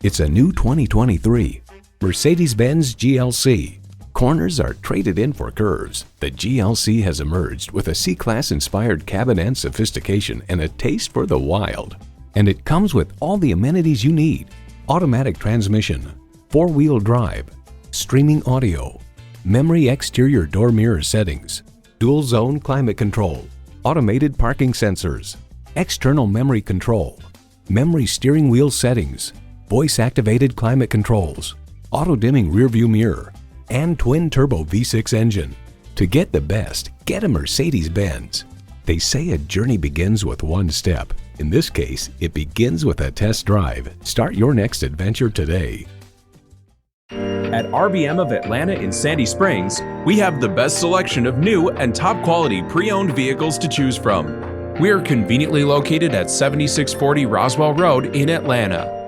It's a new 2023 Mercedes-Benz GLC. Corners are traded in for curves. The GLC has emerged with a C-Class inspired cabin and sophistication and a taste for the wild. And it comes with all the amenities you need: automatic transmission, four-wheel drive, streaming audio, memory exterior door mirror settings, dual zone climate control, automated parking sensors, external memory control, memory steering wheel settings, voice-activated climate controls, auto-dimming rearview mirror, and twin-turbo V6 engine. To get the best, get a Mercedes-Benz. They say a journey begins with one step. In this case, it begins with a test drive. Start your next adventure today. At RBM of Atlanta in Sandy Springs, we have the best selection of new and top-quality pre-owned vehicles to choose from. We are conveniently located at 7640 Roswell Road in Atlanta.